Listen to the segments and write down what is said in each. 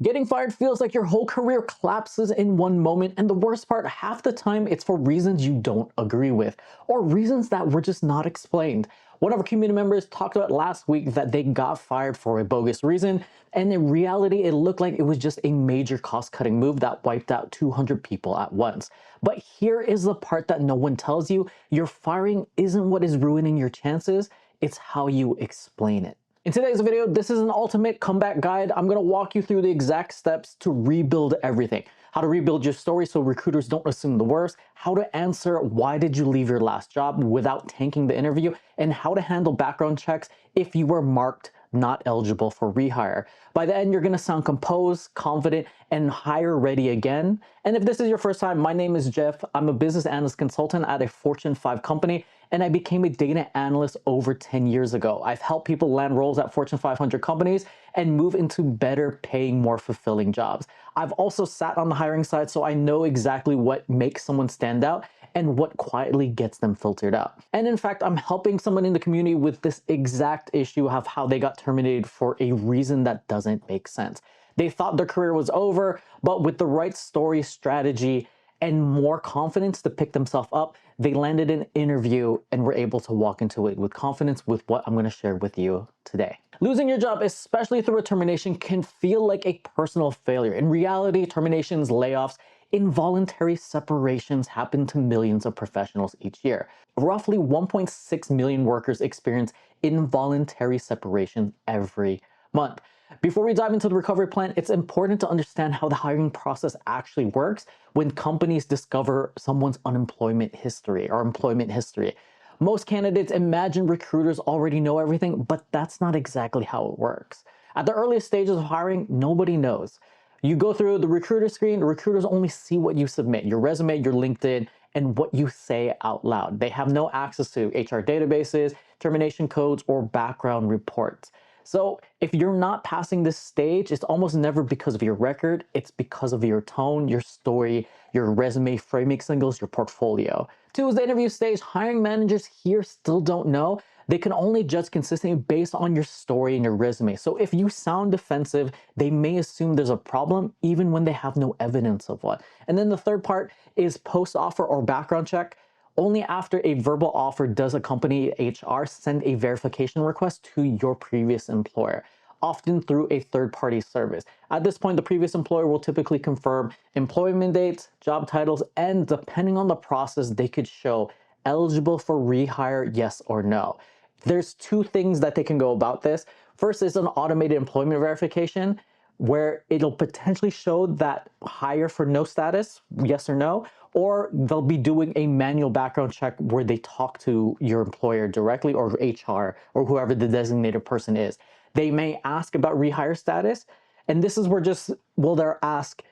Getting fired feels like your whole career collapses in one moment, and the worst part, half the time it's for reasons you don't agree with, or reasons that were just not explained. One of our community members talked about last week that they got fired for a bogus reason, and in reality, it looked like it was just a major cost-cutting move that wiped out 200 people at once. But here is the part that no one tells you: your firing isn't what is ruining your chances, it's how you explain it. In today's video, this is an ultimate comeback guide. I'm gonna walk you through the exact steps to rebuild everything. How to rebuild your story so recruiters don't assume the worst, how to answer why did you leave your last job without tanking the interview, and how to handle background checks if you were marked not eligible for rehire. By the end, you're gonna sound composed, confident, and hire ready again. And if this is your first time, my name is Jeff. I'm a business analyst consultant at a Fortune 5 company, and I became a data analyst over 10 years ago. I've helped people land roles at Fortune 500 companies and move into better paying, more fulfilling jobs. I've also sat on the hiring side, so I know exactly what makes someone stand out and what quietly gets them filtered out. And in fact, I'm helping someone in the community with this exact issue of how they got terminated for a reason that doesn't make sense. They thought their career was over, but with the right story, strategy, and more confidence to pick themselves up, they landed an interview and were able to walk into it with confidence with what I'm going to share with you today. Losing your job, especially through a termination, can feel like a personal failure. In reality, terminations, layoffs, involuntary separations happen to millions of professionals each year. Roughly 1.6 million workers experience involuntary separation every month. Before we dive into the recovery plan, it's important to understand how the hiring process actually works when companies discover someone's unemployment history or employment history. Most candidates imagine recruiters already know everything, but that's not exactly how it works. At the earliest stages of hiring, nobody knows. You go through the recruiter screen, the recruiters only see what you submit, your resume, your LinkedIn, and what you say out loud. They have no access to HR databases, termination codes, or background reports. So if you're not passing this stage, it's almost never because of your record, it's because of your tone, your story, your resume framing signals, your portfolio. 2 is the interview stage. Hiring managers here still don't know. They can only judge consistency based on your story and your resume. So if you sound defensive, they may assume there's a problem even when they have no evidence of one. And then the third part is post-offer or background check. Only after a verbal offer does a company HR send a verification request to your previous employer, often through a third-party service. At this point, the previous employer will typically confirm employment dates, job titles, and depending on the process, they could show eligible for rehire, yes or no. There's 2 things that they can go about this. First is an automated employment verification, where it'll potentially show that hire for no status, yes or no, or they'll be doing a manual background check where they talk to your employer directly or HR or whoever the designated person is. They may ask about rehire status, and this is where they'll ask,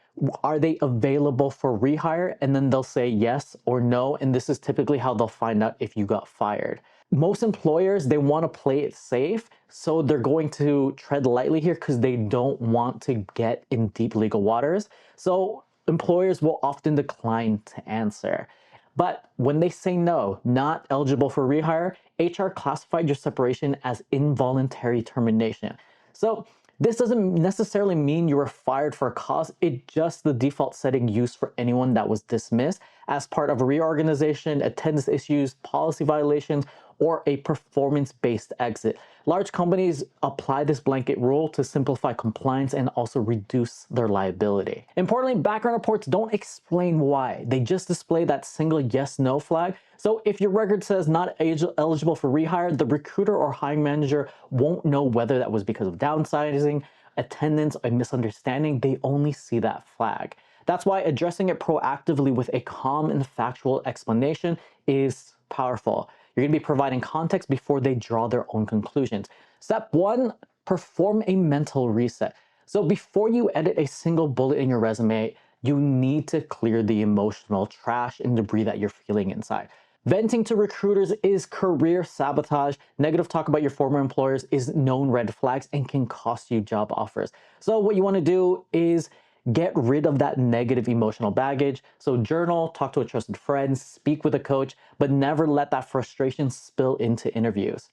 are they available for rehire? And then they'll say yes or no, and this is typically how they'll find out if you got fired. Most employers, they want to play it safe, so they're going to tread lightly here because they don't want to get in deep legal waters. So employers will often decline to answer. But when they say no, not eligible for rehire, HR classified your separation as involuntary termination. So this doesn't necessarily mean you were fired for a cause, it's just the default setting used for anyone that was dismissed as part of a reorganization, attendance issues, policy violations, or a performance-based exit. Large companies apply this blanket rule to simplify compliance and also reduce their liability. Importantly, background reports don't explain why. They just display that single yes/no flag. So if your record says not eligible for rehire, the recruiter or hiring manager won't know whether that was because of downsizing, attendance, a misunderstanding. They only see that flag. That's why addressing it proactively with a calm and factual explanation is powerful. You're going to be providing context before they draw their own conclusions. Step 1, perform a mental reset. So before you edit a single bullet in your resume, you need to clear the emotional trash and debris that you're feeling inside. Venting to recruiters is career sabotage. Negative talk about your former employers is known red flags and can cost you job offers. So what you want to do is get rid of that negative emotional baggage. So journal, talk to a trusted friend, speak with a coach, but never let that frustration spill into interviews.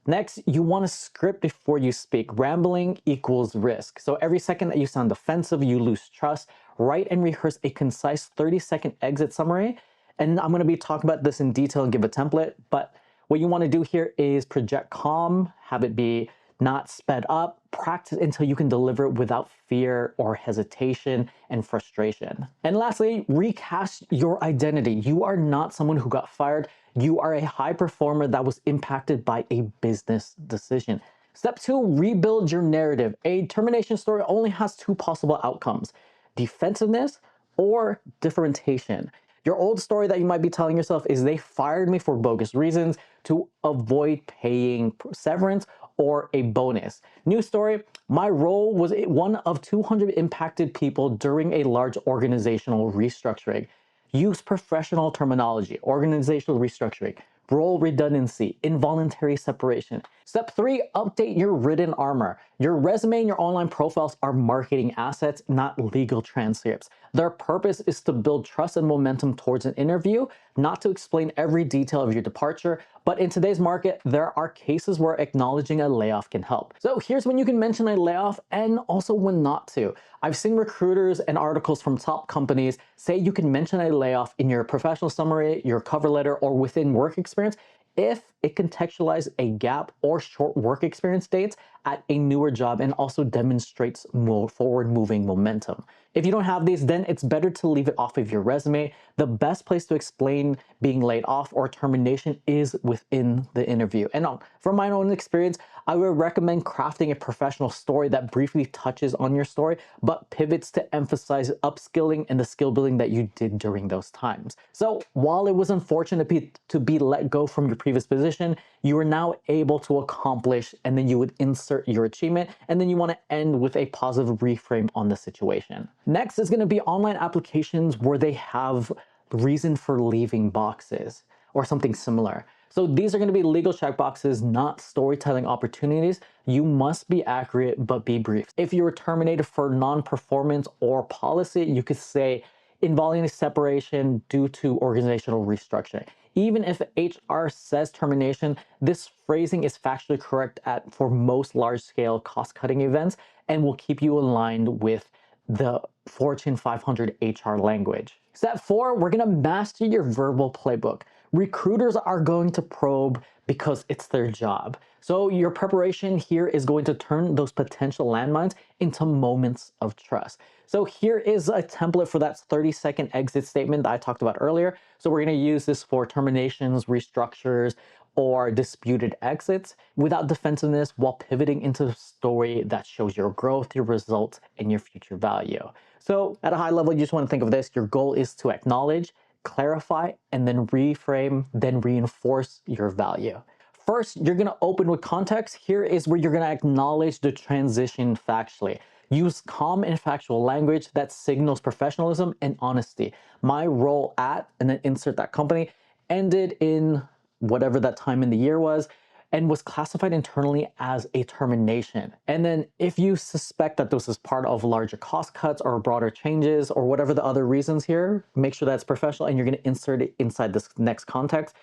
Next, you want to script before you speak. Rambling equals risk. So every second that you sound defensive, you lose trust. Write and rehearse a concise 30-second exit summary. And I'm going to be talking about this in detail and give a template. But what you want to do here is project calm, have it be not sped up, practice until you can deliver it without fear or hesitation and frustration. And lastly, recast your identity. You are not someone who got fired. You are a high performer that was impacted by a business decision. Step 2, rebuild your narrative. A termination story only has 2 possible outcomes: defensiveness or differentiation. Your old story that you might be telling yourself is they fired me for bogus reasons to avoid paying severance or a bonus. New story, my role was one of 200 impacted people during a large organizational restructuring. Use professional terminology, organizational restructuring, role redundancy, involuntary separation. Step 3, update your written armor. Your resume and your online profiles are marketing assets, not legal transcripts. Their purpose is to build trust and momentum towards an interview, not to explain every detail of your departure. But in today's market, there are cases where acknowledging a layoff can help. So here's when you can mention a layoff and also when not to. I've seen recruiters and articles from top companies say you can mention a layoff in your professional summary, your cover letter, or within work experience if it contextualizes a gap or short work experience dates at a newer job and also demonstrates more forward-moving momentum. If you don't have these, then it's better to leave it off of your resume. The best place to explain being laid off or termination is within the interview. And from my own experience, I would recommend crafting a professional story that briefly touches on your story, but pivots to emphasize upskilling and the skill building that you did during those times. So while it was unfortunate to be let go from your previous position, you are now able to accomplish, and then you would insert your achievement, and then you want to end with a positive reframe on the situation. Next is going to be online applications where they have reason for leaving boxes or something similar. So these are going to be legal checkboxes, not storytelling opportunities. You must be accurate, but be brief. If you were terminated for non-performance or policy, you could say involuntary separation due to organizational restructuring. Even if HR says termination, this phrasing is factually correct for most large-scale cost-cutting events and will keep you aligned with the Fortune 500 HR language. Step 4, we're going to master your verbal playbook. Recruiters are going to probe because it's their job. So your preparation here is going to turn those potential landmines into moments of trust. So here is a template for that 30-second exit statement that I talked about earlier. So we're going to use this for terminations, restructures, or disputed exits without defensiveness, while pivoting into a story that shows your growth, your results, and your future value. So at a high level, you just want to think of this. Your goal is to acknowledge, clarify, and then reframe, then reinforce your value. First, you're going to open with context. Here is where you're going to acknowledge the transition factually. Use calm and factual language that signals professionalism and honesty. My role at, and then insert that company, ended in whatever that time in the year was, and was classified internally as a termination. And then if you suspect that this is part of larger cost cuts or broader changes or whatever the other reasons here, make sure that's professional and you're going to insert it inside this next context.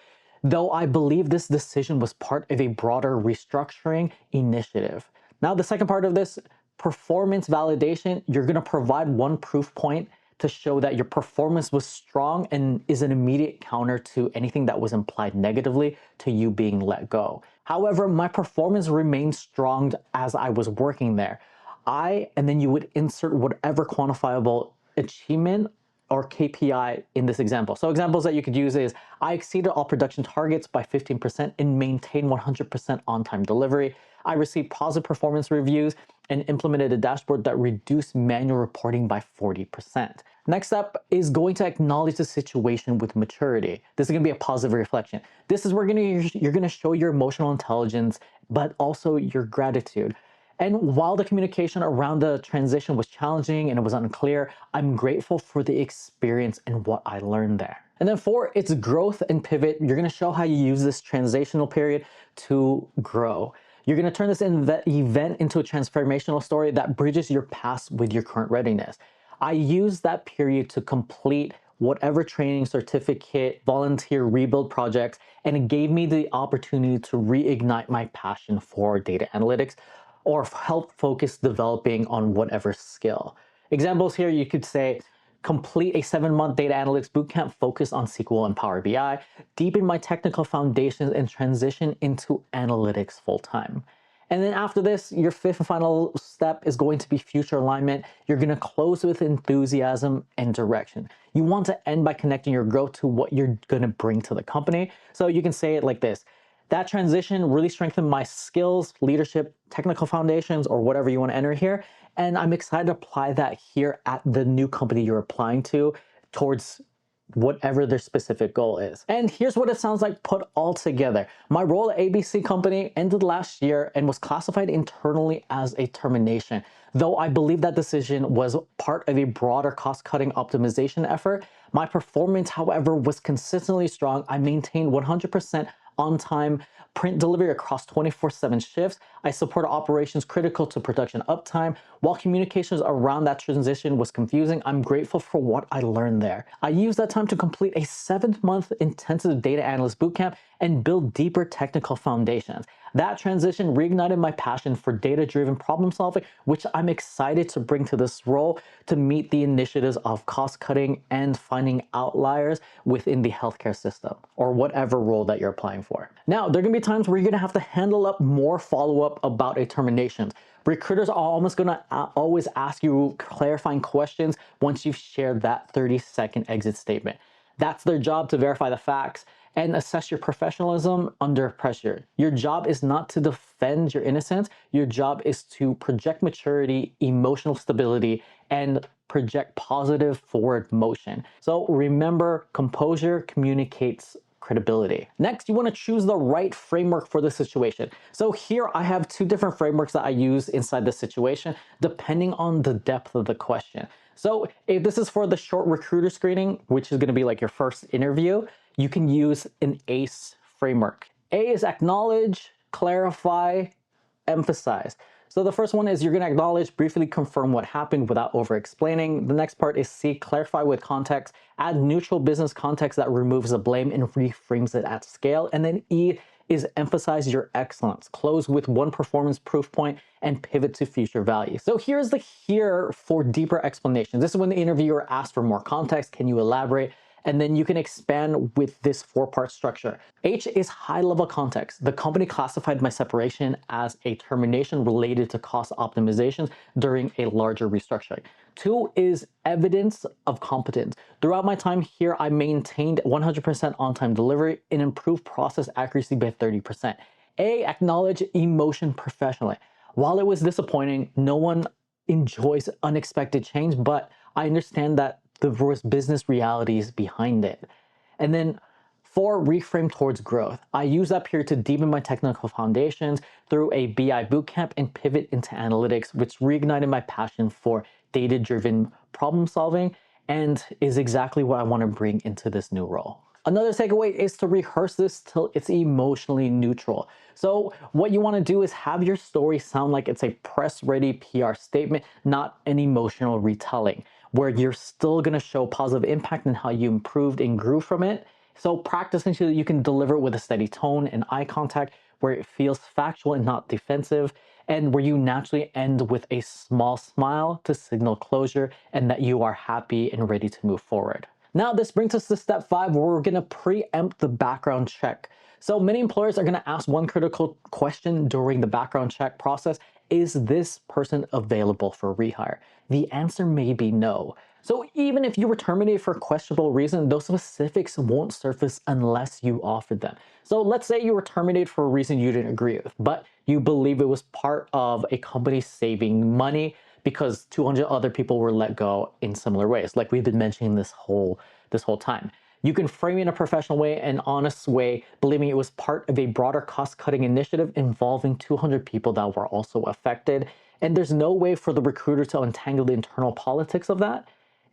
Though I believe this decision was part of a broader restructuring initiative. Now, the second part of this, performance validation, you're going to provide one proof point to show that your performance was strong and is an immediate counter to anything that was implied negatively to you being let go. However, my performance remained strong as I was working there. And then you would insert whatever quantifiable achievement or KPI in this example. So examples that you could use is, I exceeded all production targets by 15% and maintained 100% on-time delivery. I received positive performance reviews and implemented a dashboard that reduced manual reporting by 40%. Next up is going to acknowledge the situation with maturity. This is going to be a positive reflection. This is where you're going to show your emotional intelligence, but also your gratitude. And while the communication around the transition was challenging and it was unclear, I'm grateful for the experience and what I learned there. And then 4, it's growth and pivot. You're going to show how you use this transitional period to grow. You're going to turn this event into a transformational story that bridges your past with your current readiness. I used that period to complete whatever training, certificate, volunteer rebuild projects, and it gave me the opportunity to reignite my passion for data analytics or help focus developing on whatever skill. Examples here, you could say, complete a 7-month data analytics bootcamp focused on SQL and Power BI, deepen my technical foundations, and transition into analytics full-time. And then after this, your fifth and final step is going to be future alignment. You're going to close with enthusiasm and direction. You want to end by connecting your growth to what you're going to bring to the company. So you can say it like this: that transition really strengthened my skills, leadership, technical foundations, or whatever you want to enter here. And I'm excited to apply that here at the new company you're applying to towards whatever their specific goal is. And here's what it sounds like put all together. My role at ABC company ended last year and was classified internally as a termination. Though I believe that decision was part of a broader cost-cutting optimization effort, my performance, however, was consistently strong. I maintained 100% on-time print delivery across 24/7 shifts. I supported operations critical to production uptime. While communications around that transition was confusing, I'm grateful for what I learned there. I used that time to complete a 7-month intensive data analyst bootcamp and build deeper technical foundations. That transition reignited my passion for data-driven problem solving, which I'm excited to bring to this role to meet the initiatives of cost-cutting and finding outliers within the healthcare system or whatever role that you're applying for. Now, there are gonna be times where you're gonna have to handle up more follow-up about a termination. Recruiters are almost gonna always ask you clarifying questions once you've shared that 30-second exit statement. That's their job, to verify the facts and assess your professionalism under pressure. Your job is not to defend your innocence. Your job is to project maturity, emotional stability, and project positive forward motion. So remember, composure communicates credibility. Next, you want to choose the right framework for the situation. So here I have 2 different frameworks that I use inside the situation, depending on the depth of the question. So if this is for the short recruiter screening, which is going to be like your first interview, you can use an ACE framework. A is acknowledge, clarify, emphasize. So the first one is you're going to acknowledge, briefly confirm what happened without over-explaining. The next part is C, clarify with context, add neutral business context that removes the blame and reframes it at scale. And then E is emphasize your excellence. Close with one performance proof point and pivot to future value. So here's the here for deeper explanations. This is when the interviewer asks for more context. Can you elaborate? And then you can expand with this 4-part structure. H is high-level context. The company classified my separation as a termination related to cost optimizations during a larger restructuring. 2 is evidence of competence. Throughout my time here, I maintained 100% on-time delivery and improved process accuracy by 30%. A, acknowledge emotion professionally. While it was disappointing, no one enjoys unexpected change, but I understand that there was business realities behind it. And then 4, reframe towards growth. I use that period to deepen my technical foundations through a BI bootcamp and pivot into analytics, which reignited my passion for data-driven problem solving and is exactly what I want to bring into this new role. Another takeaway is to rehearse this till it's emotionally neutral. So what you want to do is have your story sound like it's a press-ready PR statement, not an emotional retelling, where you're still going to show positive impact and how you improved and grew from it. So practice until you can deliver with a steady tone and eye contact where it feels factual and not defensive, and where you naturally end with a small smile to signal closure and that you are happy and ready to move forward. Now, this brings us to step 5, where we're going to preempt the background check. So many employers are going to ask one critical question during the background check process: is this person available for rehire? The answer may be no. So even if you were terminated for a questionable reason, those specifics won't surface unless you offered them. So let's say you were terminated for a reason you didn't agree with, but you believe it was part of a company saving money because 200 other people were let go in similar ways, like we've been mentioning this whole time. You can frame it in a professional way, an honest way, believing it was part of a broader cost-cutting initiative involving 200 people that were also affected. And there's no way for the recruiter to untangle the internal politics of that.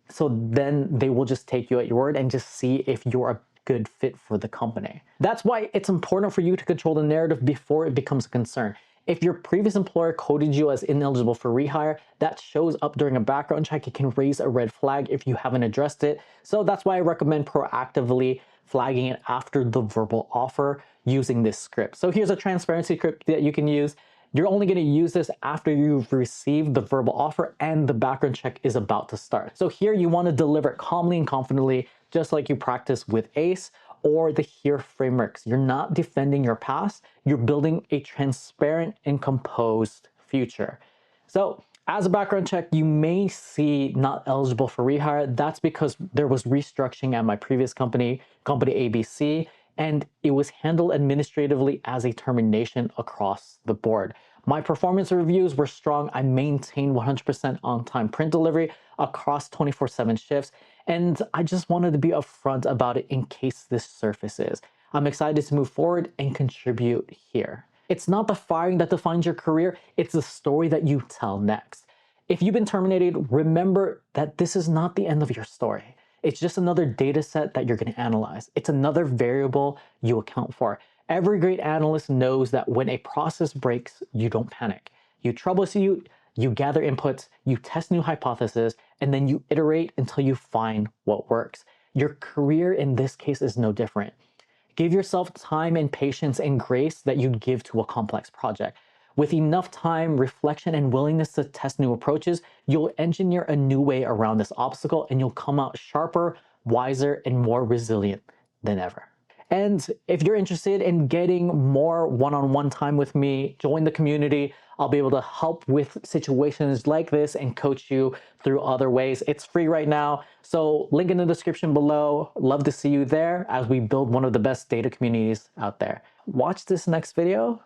So then they will just take you at your word and just see if you're a good fit for the company. That's why it's important for you to control the narrative before it becomes a concern. If your previous employer coded you as ineligible for rehire, that shows up during a background check. It can raise a red flag if you haven't addressed it. So that's why I recommend proactively flagging it after the verbal offer using this script. So here's a transparency script that you can use. You're only going to use this after you've received the verbal offer and the background check is about to start. So here you want to deliver it calmly and confidently, just like you practice with ACE or the HEAR frameworks. You're not defending your past, you're building a transparent and composed future. So as a background check, you may see not eligible for rehire. That's because there was restructuring at my previous company, company ABC, and it was handled administratively as a termination across the board. My performance reviews were strong. I maintained 100% on-time print delivery across 24/7 shifts, and I just wanted to be upfront about it in case this surfaces. I'm excited to move forward and contribute here. It's not the firing that defines your career, it's the story that you tell next. If you've been terminated, remember that this is not the end of your story. It's just another data set that you're going to analyze. It's another variable you account for. Every great analyst knows that when a process breaks, you don't panic. You troubleshoot, you gather inputs, you test new hypotheses, and then you iterate until you find what works. Your career in this case is no different. Give yourself time and patience and grace that you'd give to a complex project. With enough time, reflection, and willingness to test new approaches, you'll engineer a new way around this obstacle and you'll come out sharper, wiser, and more resilient than ever. And if you're interested in getting more one-on-one time with me, join the community. I'll be able to help with situations like this and coach you through other ways. It's free right now, so link in the description below. Love to see you there as we build one of the best data communities out there. Watch this next video